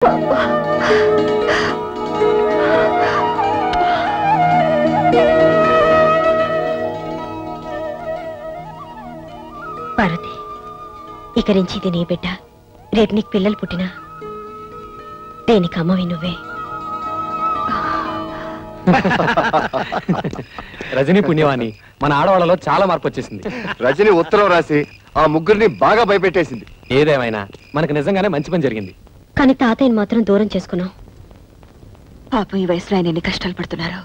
పార్వతి, ఇక నుంచి ఇది నీ బిడ్డ. రేపు నీకు పిల్లలు పుట్టినా దేనికి అమ్మవి నువ్వే. రజనీ పుణ్యవాణి, మన ఆడవాళ్ళలో చాలా మార్పు వచ్చేసింది. రజనీ ఉత్తరం రాసి ఆ ముగ్గురిని బాగా భయపెట్టేసింది. ఏదేమైనా మనకు నిజంగానే మంచి పని జరిగింది. కానీ తాతయ్యని మాత్రం దూరం చేసుకున్నాం. పాపం ఈ వయసులో ఆయన ఎన్ని కష్టాలు పడుతున్నారు.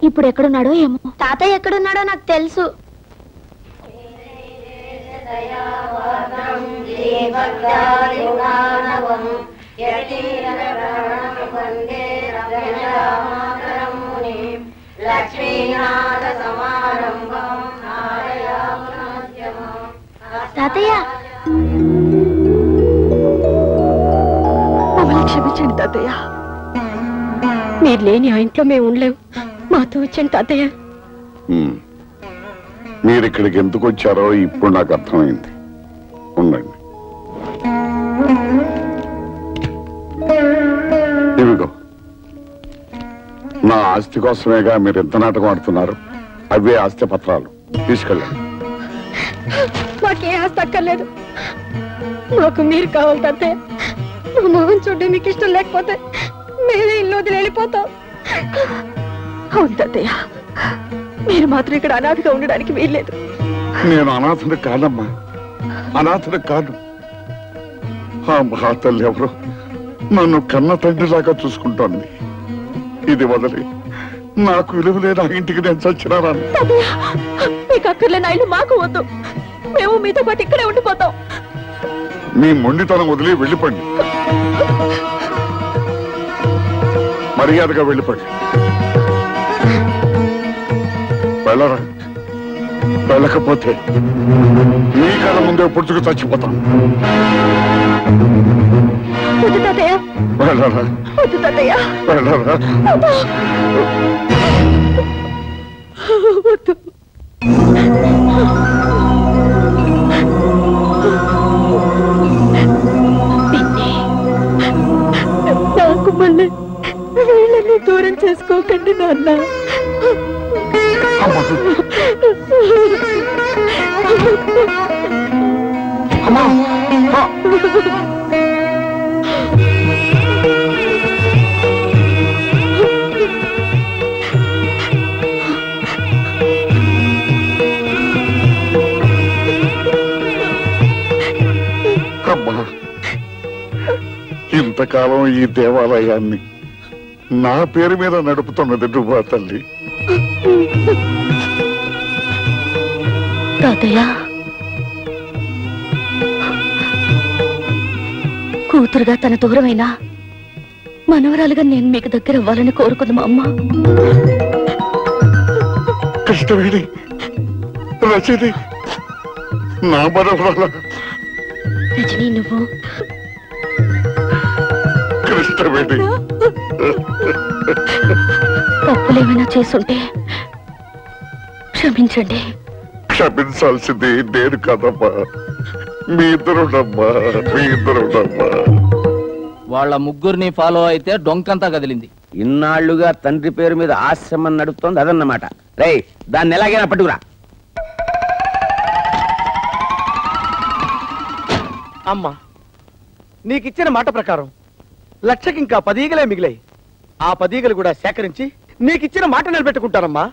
ఇప్పుడు ఎక్కడున్నాడో ఏమో. తాతయ్య ఎక్కడున్నాడో నాకు తెలుసు. తాతయ్య, మమ్మల్ని క్షమించండి తాతయ్య. మీరు లేని ఆ ఇంట్లో మేము ఉండలేవు. మాతో వచ్చండి తాతయ్య. మీరు ఇక్కడికి ఎందుకు వచ్చారో ఇప్పుడు నాకు అర్థమైంది. ఉండండి. ఇవిగో, నా ఆస్తి కోసమేగా మీరు ఎంత నాటకం ఆడుతున్నారు. అవే ఆస్తి పత్రాలు, తీసుకెళ్ళండి. మాకే ఆస్తి అక్కర్లేదు, మాకు మీరు కావాలి తాతయ్య. మా మొహం చూడడం మీకు ఇష్టం లేకపోతే మేమే ఇల్లు వదిలి వెళ్ళిపోతాం. అవును తాతయ్య, మీరు మాత్రం ఇక్కడ అనాథగా ఉండడానికి వీల్లేదు. నేను అనాథను కాదమ్మా, అనాథను కాదు. ఆ మహాతల్లి ఎవరో నన్ను కన్న తండ్రిలాగా చూసుకుంటోంది. ఇది వదిలి నాకు విలువ లేని ఆ ఇంటికి నేను చచ్చినా రాను. మీకు అక్కర్లేని ఇల్లు మాకు వద్దు. మేము మీతో పాటు ఇక్కడే ఉండిపోతాం. మీ మొండితనం వదిలి వెళ్ళిపోండి, మర్యాదగా వెళ్ళిపోండి. వెళ్ళరా, వెళ్ళకపోతే మీ కళ్ళ ముందే పుడుచుకు చచ్చిపోతాం. వద్దు తాతయ్య, వెళ్ళరా, వద్దు తాతయ్య, వెళ్ళరా. వద్దు. నాకు మళ్ళీ వీళ్ళని దూరం చేసుకోకండి నాన్న. అమ్మా, ఇంతకాలం ఈ దేవాలయాన్ని నా పేరు మీద నడుపుతున్నది నువ్వా తల్లి? తాతయ్య, కూతురుగా తన దూరమైనా మనవరాలుగా నేను మీకు దగ్గర అవ్వాలని కోరుకుంది మా అమ్మ. కృష్ణవేణి, రజని నా మనవరాల. రజనీ, నువ్వు కృష్ణవేణి, తప్పులేమైనా చేసుంటే క్షమించండి. క్షమించాల్సింది నేను కాదమ్మా, మీ ఇద్దరునమ్మా, మీ ఇద్దరునమ్మా. వాళ్ళ ముగ్గురిని ఫాలో అయితే డొంకంతా కదిలింది. ఇన్నాళ్లుగా తండ్రి పేరు మీద ఆశ్రమం నడుపుతోంది అదన్నమాట. రేయ్, దాన్ని ఎలాగైనా పట్టుకురా. అమ్మా, నీకిచ్చిన మాట ప్రకారం లక్షకి ఇంకా 10 ఈగలే మిగిలాయి. ఆ 10 ఈగలు కూడా సేకరించి నీకిచ్చిన మాట నిలబెట్టుకుంటానమ్మా.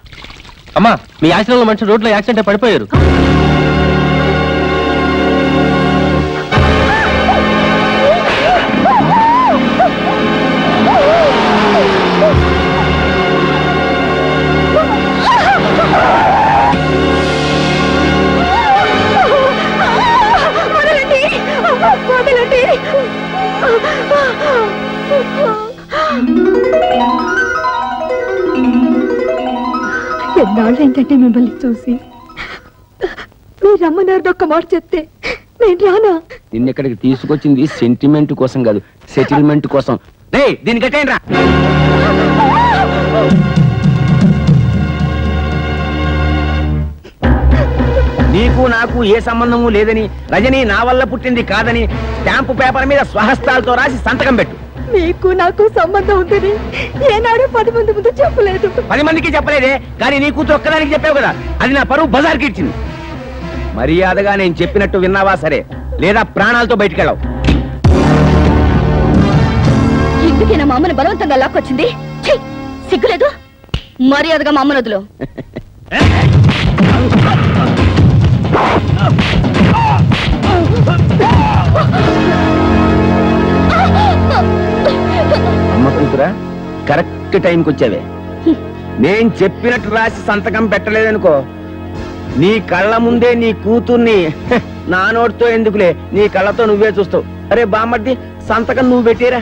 అమ్మా, మీ ఆశ్రమంలో మనిషి రోడ్లో యాక్సిడెంట్ పడిపోయారు. ఎన్నాళ్ళు ఏంటంటే మిమ్మల్ని చూసి. మీరు రమ్మన్నారు, ఒక్క మాట చెప్తే నేను రానా? నిన్నెక్కడికి తీసుకొచ్చింది సెంటిమెంట్ కోసం కాదు, సెటిల్మెంట్ కోసం. రేయ్, దీన్ని కట్టేయండి రా. నీకు నాకు ఏ సంబంధము లేదని, రజని నా వల్ల పుట్టింది కాదని స్టాంపు పేపర్ మీద స్వహస్తాలతో రాసి సంతకం పెట్టు. మీకు నాకు సంబంధం ఉందని ఏనాడు 10 మంది ముందు చెప్పలేదు. 10 మందికి చెప్పలేదే, కానీ నీ కూతురు ఒక్కదానికి చెప్పావు కదా, అది నా పరువు బజార్కి ఇచ్చింది. మర్యాదగా నేను చెప్పినట్టు విన్నావా సరే, లేదా ప్రాణాలతో బయటికెళ్ళావు. ఎందుకైనా మా అమ్మని బలవంతంగా లాక్కొచ్చింది? సిగ్గులేదు? మర్యాదగా మా అమ్మను వదులు. అమ్మ కూతురా, కరెక్ట్ టైంకి వచ్చావే. నేను చెప్పినట్టు రాసి సంతకం పెట్టలేదనుకో, నీ కళ్ళ ముందే నీ కూతుర్ని నా నోటితో ఎందుకులే, నీ కళ్ళతో నువ్వే చూస్తావు. అరే బామ్మర్ది, సంతకం నువ్వు పెట్టేరా.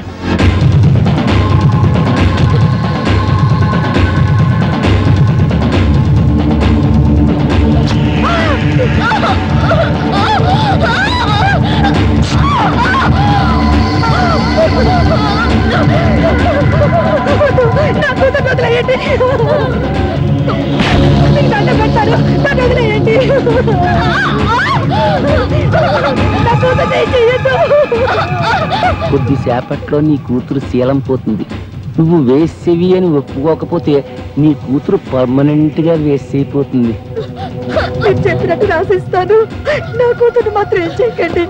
కొద్దిసేపట్లో నీ కూతురు శీలం పోతుంది. నువ్వు వేసేవి అని ఒప్పుకోకపోతే నీ కూతురు పర్మనెంట్ గా వేసైపోతుంది. నేను చెప్పినట్టు రాసిస్తాను, నా కూతురు మాత్రం ఏం చేయకండి.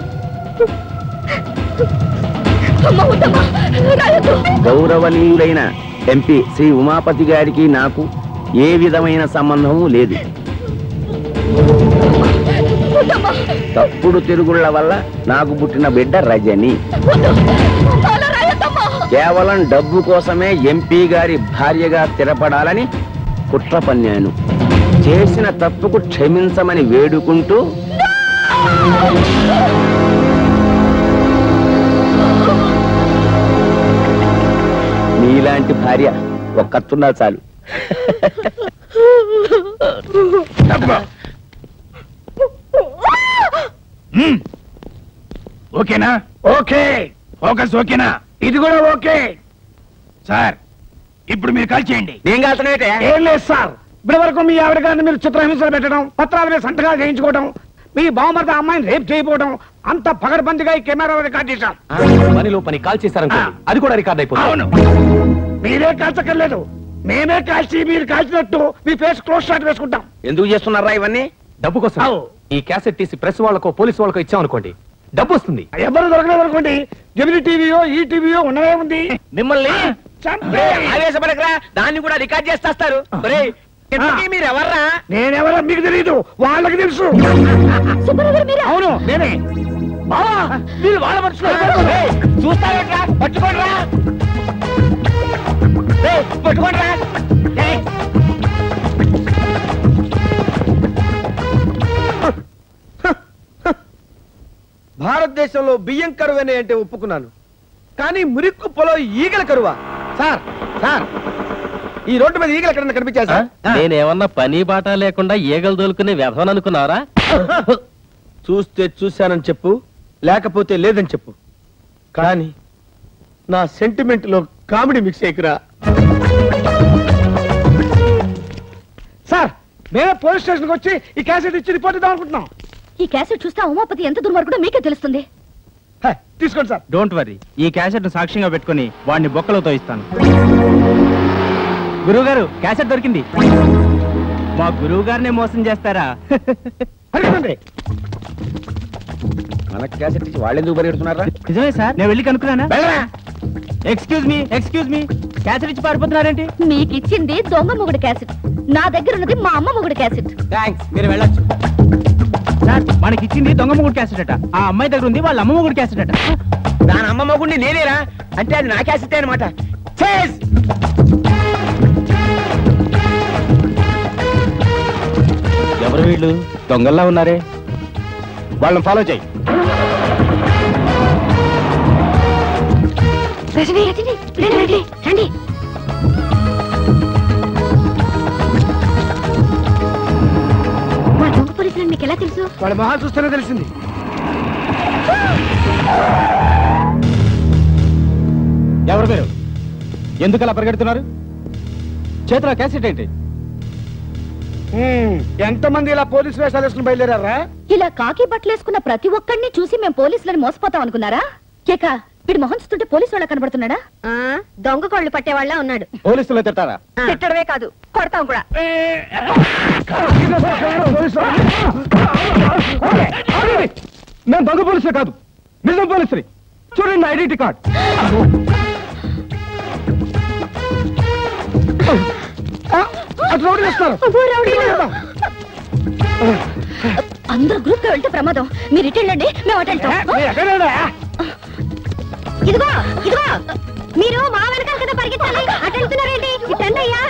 గౌరవనీయులైన ఎంపీ శ్రీ ఉమాపతి గారికి నాకు ఏ విధమైన సంబంధము లేదు. తప్పుడు తిరుగుళ్ల వల్ల నాకు పుట్టిన బిడ్డ రజని. కేవలం డబ్బు కోసమే ఎంపీ గారి భార్యగా స్థిరపడాలని కుట్ర పన్నాను. చేసిన తప్పుకు క్షమించమని వేడుకుంటూ నీలాంటి భార్య ఒక్కతున్నా చాలు. ఓకేనా? ఓకే. ఫోకస్ ఓకేనా? ఇది కూడా ఓకే సార్. ఇప్పుడు మీరు కాల్ చేయండి. నేను కాల్తున్నా ఏం లేదు సార్, ఇప్పటి వరకు మీ ఆవిడ గారిని మీరు చిత్రహింసలు పెట్టడం, పత్రాల మీద సంతకాలు చేయించుకోవడం, మీ బావమరిది అమ్మాయిని రేప్ చేయకపోవడం అంత పగడబందిగా ఈ కెమెరా రికార్డ్ చేశాం. పనిలో పని కాల్ చేశారనుకోండి, అది కూడా రికార్డ్ అయిపోతుంది. అవును, మీరే కాల్చక్కర్లేదు, మేమే కాల్చి మీరు కాల్చినట్టు మీ ఫేస్ క్లోజ్ షాట్ వేసుకుంటాం. ఎందుకు చేస్తున్నారా ఇవన్నీ? డబ్బు కోసం. ఈ క్యాసెట్ తీసి ప్రెస్ వాళ్ళకో పోలీసు వాళ్ళకో ఇచ్చామనుకోండి, డబ్బు వస్తుంది. ఎవరు దొరకలేదు అనుకోండి, జమిని టీవీయో ఈ టీవీయో ఉన్నదే ఉంది. మిమ్మల్ని ఆవేశపడకరా, దాన్ని కూడా రికార్డ్ చేస్తారు. మీరు ఎవర్రా? నేనెవరో మీకు తెలీదు, వాళ్ళకి తెలుసు. అవును నేనే. మీరు వాళ్ళ మనుషులు. చూస్తారా? పట్టుకోండిరా, పట్టుకోండిరా. భారతదేశంలో బియ్యం కరువనే అంటే ఒప్పుకున్నాను, కానీ మురికి కుప్పలో ఈగల కరువా? సార్ సార్, ఈ రోడ్డు మీద ఈగలు ఎక్కడన్నా కనిపించా సార్? నేనేమన్నా పని బాట లేకుండా ఈగలు దొలుకునే వ్యధం అనుకున్నారా? చూస్తే చూశానని చెప్పు, లేకపోతే లేదని చెప్పు, కానీ నా సెంటిమెంట్ లో కామెడీ మిక్స్ అయ్యకురా. సార్, మేమే పోలీస్ స్టేషన్కి వచ్చి ఈ క్యాసెట్ ఇచ్చి రిపోర్ట్ ఇద్దాం అనుకుంటున్నాం. ఈ క్యాసెట్ చూస్తే ఉమాపతి ఎంత దుర్మార్గుడో మీకే తెలుస్తుంది. తీసుకోండి సార్. డోంట్ వరీ, ఈ క్యాసెట్ సాక్ష్యంగా పెట్టుకుని వాడిని బొక్కలతో ఇస్తాను. గురువు గారు, క్యాసెట్ దొరికింది. మా గురువు గారినే మోసం చేస్తారా? మన క్యాసెట్ ఇచ్చి వాళ్ళు ఎందుకు పరిగెడుతున్నారా? నిజమే సార్, నేను వెళ్ళి కనుక్కున్నానా? ఎక్స్క్యూజ్ మీ, క్యాసెట్ ఇచ్చి పారిపోతున్నారేంటి? మీకు ఇచ్చింది దొంగ మొగుడు క్యాసెట్, నా దగ్గర ఉన్నది మా అమ్మ మొగుడు క్యాసెట్. థ్యాంక్స్, మీరు వెళ్ళొచ్చు. సార్, మనకి ఇచ్చింది దొంగ మొగుడు క్యాసెట్ అట, ఆ అమ్మాయి దగ్గర ఉంది వాళ్ళ అమ్మ మొగుడు క్యాసెట్ అట. దాని అమ్మ మొగుడిని నేనేరా అంటే అది నా క్యాసెట్ అనమాట. ఎవరు వీళ్ళు? దొంగల్లా ఉన్నారే, వాళ్ళని ఫాలో చేయి. రజని, రండి. మా దొంగ పోలీసులు మీకు ఎలా తెలుసు? వాళ్ళ మొహాలు చూస్తేనే తెలిసింది. ఎవరు మీరు? ఎందుకు అలా పరిగెడుతున్నారు? చేతిలో క్యాసెట్ ఏంటి? ఎంతమంది ఇలా పోలీసు వేషాలు వేసుకుని బయలుదేరారా? ఇలా కాకి బట్టలు వేసుకున్న ప్రతి ఒక్కడిని చూసి మేము పోలీసులను మోసపోతాం అనుకున్నారా? కేక వీడు మొహం చూస్తుంటే పోలీసు వాళ్ళ కనబడుతున్నాడా? దొంగ కోళ్ళు పట్టేవాళ్ళ ఉన్నాడు. పోలీసులు తిట్టారా? తిట్టడమే కాదు కొడతాం కూడా. మేము దొంగ పోలీసులు కాదు, నిజం పోలీసులు. చూడండి నా ఐడెంటిటీ కార్డ్. అందరూ గ్రూప్ గా వెళ్తే ప్రమాదం. మీరు ఇటు వెళ్ళండి, మేము అటు వెళ్తాం. ఇదిగో ఇదిగో మీరు మా వెనకాల కదా పరిగెత్తాలి. అటు వెళ్తున్నారేంటి? ఇటు రండి అయ్యా.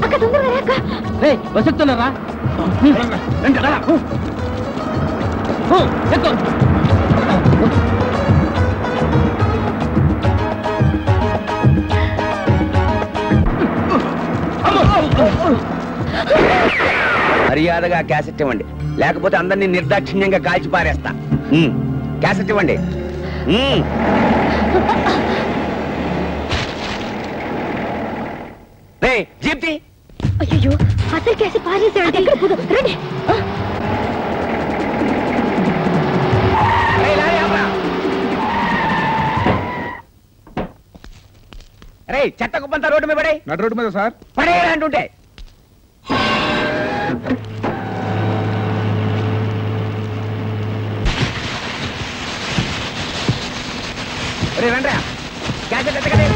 అక్క తొందరగా అక్క. బస్ ఎక్కుతున్నారా? మర్యాదగా క్యాసెట్ ఇవ్వండి, లేకపోతే అందరినీ నిర్దాక్షిణ్యంగా కాల్చి పారేస్తా. క్యాసెట్ ఇవ్వండి. జీప్తి. అయ్యో అసలు కేసి పారేసాడు. రండి. రే చెత్త కుప్పంతా రోడ్డు మీద పడే. నడు రోడ్డు మీద సార్ పడేయరా అంటుంటే. రే రండి క్యాసెట్ ఎత్తకడే.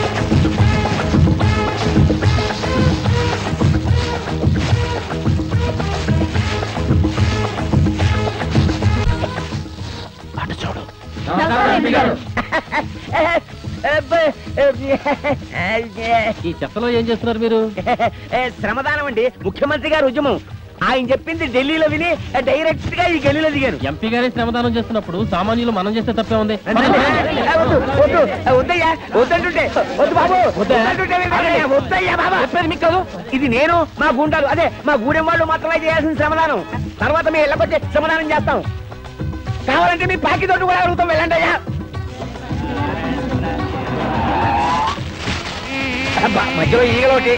అటు చూడు. ఈ చెత్తలో ఏం చేస్తున్నారు మీరు? శ్రమదానం అండి, ముఖ్యమంత్రి గారు ఉద్యమం. ఆయన చెప్పింది ఢిల్లీలో విని డైరెక్ట్ గా ఈ గల్లీలో దిగారు. ఎంపీ గారే శ్రమదానం చేస్తున్నప్పుడు సామాన్యులు మనం చేస్తే తప్పే ఉంది. వద్దయ్యా, వద్దంటుంటే. వద్దు బాబు, వద్దయ్యా బాబా. చెప్పేది మీకు కాదు, ఇది నేను మా గుండాలు అదే మా గూడెం వాళ్ళు మాత్రమే చేయాల్సిన శ్రమదానం. తర్వాత మీ ఇళ్ళకొచ్చి శ్రమదానం చేస్తాం. కావాలంటే మీ పాకి తోటి కూడా అడుగుతాం, వెళ్ళండి అయ్యా. మధ్యలో ఈగలోటి.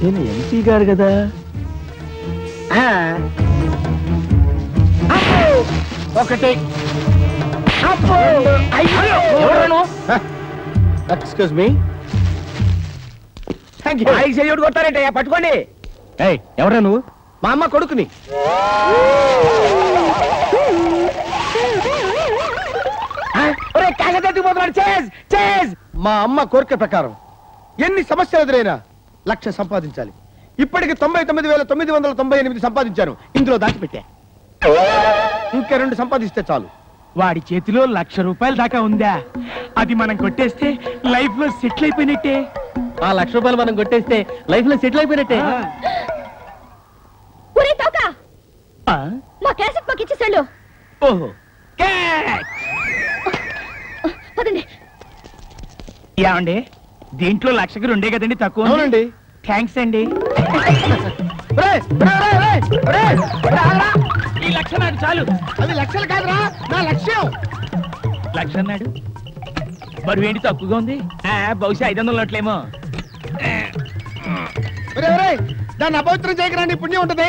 నేను ఎంపీ గారు కదా. ఒకటి ఎక్స్క్యూజ్ మీ. కొట్టారంటే పట్టుకోండి. ఎవరా నువ్వు? మా అమ్మ కొడుకుని. మా అమ్మ కోరిక ప్రకారం ఎన్ని సమస్యలు ఎదురైనా 1,00,000 సంపాదించాలి. ఇప్పటికి 99,998 సంపాదించాను. ఇందులో దాచిపెట్టా. ఇంకా 2 సంపాదిస్తే చాలు. వాడి చేతిలో 1,00,000 రూపాయల దాకా ఉందా? అది మనం కొట్టేస్తే లైఫ్ లో సెటిల్ అయిపోయినట్టే. ఆ 1,00,000 రూపాయలు మనం కొట్టేస్తే లైఫ్ లో సెటిల్ అయిపోయినట్టే. మా క్యాసెట్ మాకు ఇచ్చేసాడు. ఓహో పదండి. ఏమండి, దీంట్లో 1,00,000కి 2 కదండి తక్కువ? అవునండి. థ్యాంక్స్ అండి. ఈ 1,00,000 నాడు చాలు. అది 1,00,000 కాదురా, నా లక్ష్యం. 1,00,000 అన్నాడు, మరి ఏంటి తక్కువగా ఉంది? బహుశా 500 నోట్లేమో. దాన్ని అపవిత్రం చేయకరాని పుణ్యం ఉంటది.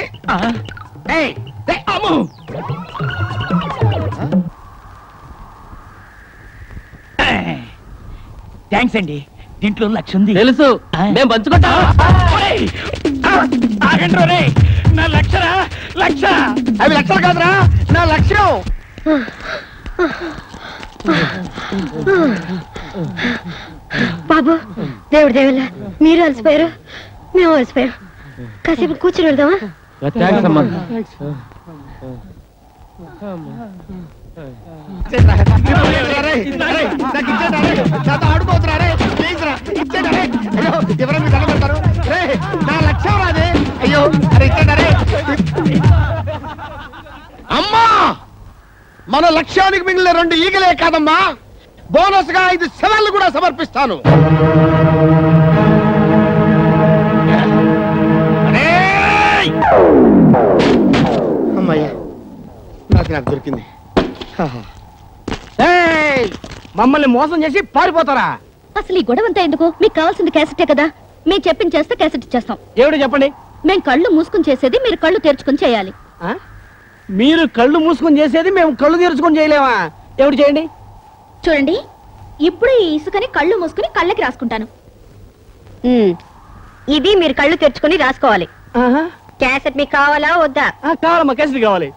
థ్యాంక్స్ అండి, దీంట్లో 1,00,000 ఉంది. తెలుసు, మేము పంచుకుంటా. నా 1,00,000 అవి 1,00,000 కాదురా, నా లక్ష్యం. బాబు, దేవుడు దేవుళ్ళ మీరు అలసిపోయారు, మేము అలసిపోయాం. కాసేపు కూర్చొని వెళ్దామా? ఆడుకోవచ్చురా, ఎవరైనా కనబడతారు. నా లక్ష్యం రాదే. అయ్యో అరే ఇచ్చాడే. అమ్మా మన లక్ష్యానికి మిగిలిన 2 ఈగలే కాదమ్మా, బోనస్ గా 5 శవాలను కూడా సమర్పిస్తాను. అమ్మయ్యా, నాకు దొరికింది. మమ్మల్ని మోసం చేసి పారిపోతారా? అసలు ఈ గొడవంతా ఎందుకు? మీకు కావాల్సింది క్యాసెటే కదా, మేము చెప్పింది చేస్తే క్యాసెట్ ఇచ్చేస్తాం. ఏమిటో చెప్పండి. మేము కళ్ళు మూసుకుని చేసేది మీరు కళ్ళు తెరుచుకుని చేయాలి. మీరు కళ్ళు మూసుకొని చేసేది మేము కళ్ళు తెరుచుకొని చేయలేమా? ఏమిటి చేయండి? చూడండి, ఇప్పుడు ఈ ఇసుకని కళ్ళు మూసుకుని కళ్ళకి రాసుకుంటాను. ఇది మీరు కళ్ళు తెరుచుకుని రాసుకోవాలి. క్యాసెట్ మీకు కావాలా వద్దా? కావాలమ్మా, క్యాసెట్ కావాలి.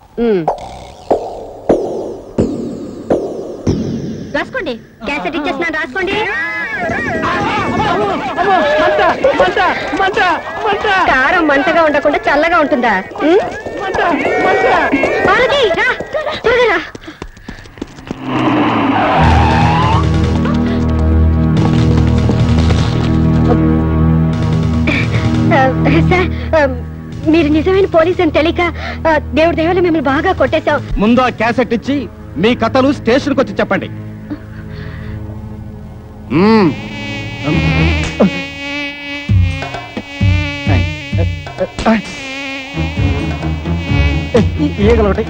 రాసుకోండి, క్యాసెట్ ఇచ్చేస్తున్నాను, రాసుకోండి. కారం మంటగా ఉండకుండా చల్లగా ఉంటుందా? పార్వతి, రా, త్వరగా రా. సార్, మీరు నిజమైన పోలీస్ అని తెలియక దేవుడి దేవుళ్ళు మిమ్మల్ని బాగా కొట్టేశాం. ముందు ఆ క్యాసెట్ ఇచ్చి మీ కథలు స్టేషన్కి వచ్చి చెప్పండి. ఈగలు ఒకటి